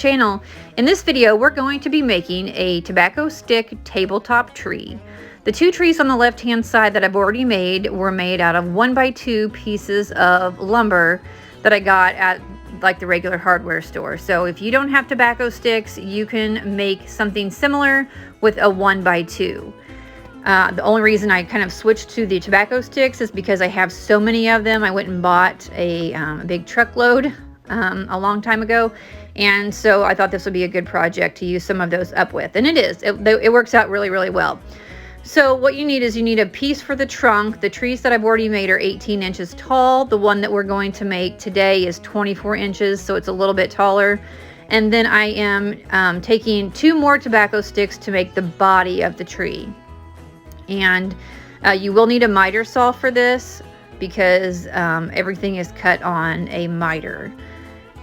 channel. In this video, we're going to be making a tobacco stick tabletop tree. The two trees on the left-hand side that I've already made were made out of 1x2 pieces of lumber that I got at like the regular hardware store. So if you don't have tobacco sticks, you can make something similar with a 1x2. The only reason I kind of switched to the tobacco sticks is because I have so many of them. I went and bought a big truckload a long time ago, and so I thought this would be a good project to use some of those up with, and it is. It works out really, really well. So what you need is you need a piece for the trunk. The trees that I've already made are 18 inches tall. The one that we're going to make today is 24 inches, so it's a little bit taller. And then I am taking 2 more tobacco sticks to make the body of the tree. And you will need a miter saw for this because everything is cut on a miter.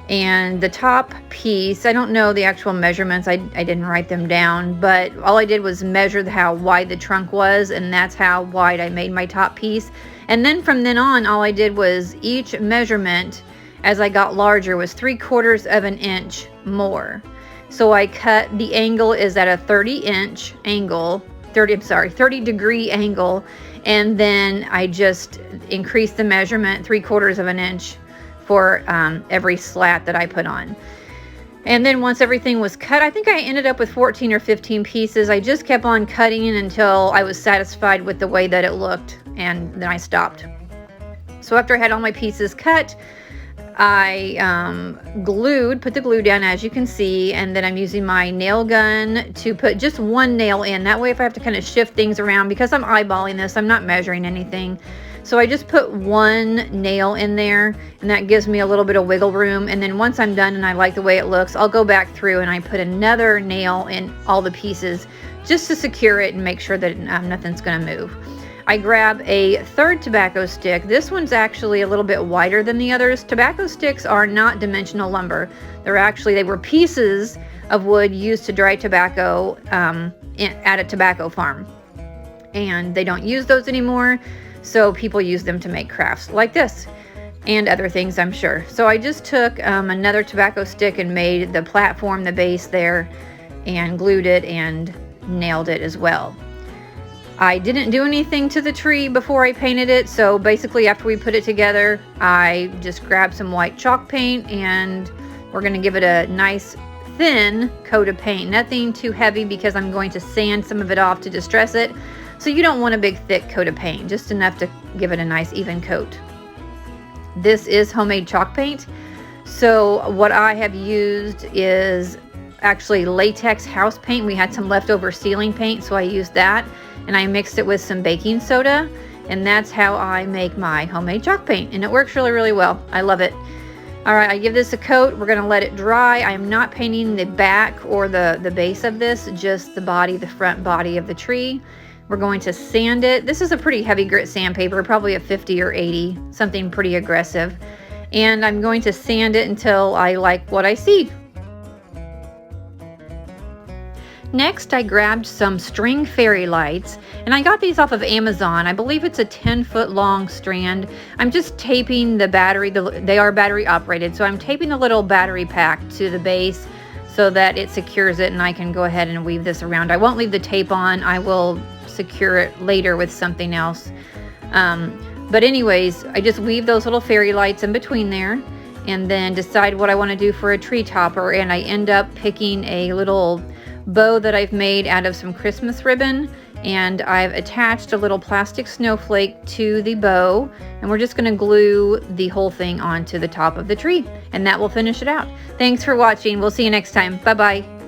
And the top piece, I don't know the actual measurements, I didn't write them down, but all I did was measure how wide the trunk was, and that's how wide I made my top piece. And then from then on, all I did was each measurement as I got larger was 3/4 of an inch more. So I cut, the angle is at a 30 degree angle, and then I just increased the measurement 3/4 of an inch for every slat that I put on. And then once everything was cut, I think I ended up with 14 or 15 pieces. I just kept on cutting until I was satisfied with the way that it looked, and then I stopped. So after I had all my pieces cut, I put the glue down, as you can see, and then I'm using my nail gun to put just one nail in. That way if I have to kind of shift things around, because I'm eyeballing this, I'm not measuring anything. So I just put one nail in there, and that gives me a little bit of wiggle room. And then once I'm done and I like the way it looks, I'll go back through and I put another nail in all the pieces just to secure it and make sure that nothing's gonna move. I grab a third tobacco stick. This one's actually a little bit wider than the others. Tobacco sticks are not dimensional lumber. They were pieces of wood used to dry tobacco at a tobacco farm. And they don't use those anymore. So people use them to make crafts like this and other things, I'm sure. So I just took another tobacco stick and made the platform, the base there, and glued it and nailed it as well. I didn't do anything to the tree before I painted it, so basically after we put it together, I just grabbed some white chalk paint and we're going to give it a nice thin coat of paint. Nothing too heavy because I'm going to sand some of it off to distress it. So you don't want a big thick coat of paint, just enough to give it a nice even coat. This is homemade chalk paint. So what I have used is actually latex house paint. We had some leftover ceiling paint, so I used that. And I mixed it with some baking soda, and that's how I make my homemade chalk paint, and it works really, really well. I love it. All right, I give this a coat. We're going to let it dry. I am not painting the back or the base of this, just the body, the front body of the tree. We're going to sand it. This is a pretty heavy grit sandpaper, probably a 50 or 80, something pretty aggressive. And I'm going to sand it until I like what I see. Next, I grabbed some string fairy lights, and I got these off of Amazon. I believe it's a 10-foot long strand. I'm just taping the battery, they are battery operated, so I'm taping the little battery pack to the base so that it secures it, and I can go ahead and weave this around. I won't leave the tape on. I will secure it later with something else. But anyways, I just weave those little fairy lights in between there, and then decide what I want to do for a tree topper, and I end up picking a little bow that I've made out of some Christmas ribbon, and I've attached a little plastic snowflake to the bow, and we're just going to glue the whole thing onto the top of the tree, and that will finish it out. Thanks for watching. We'll see you next time. Bye bye.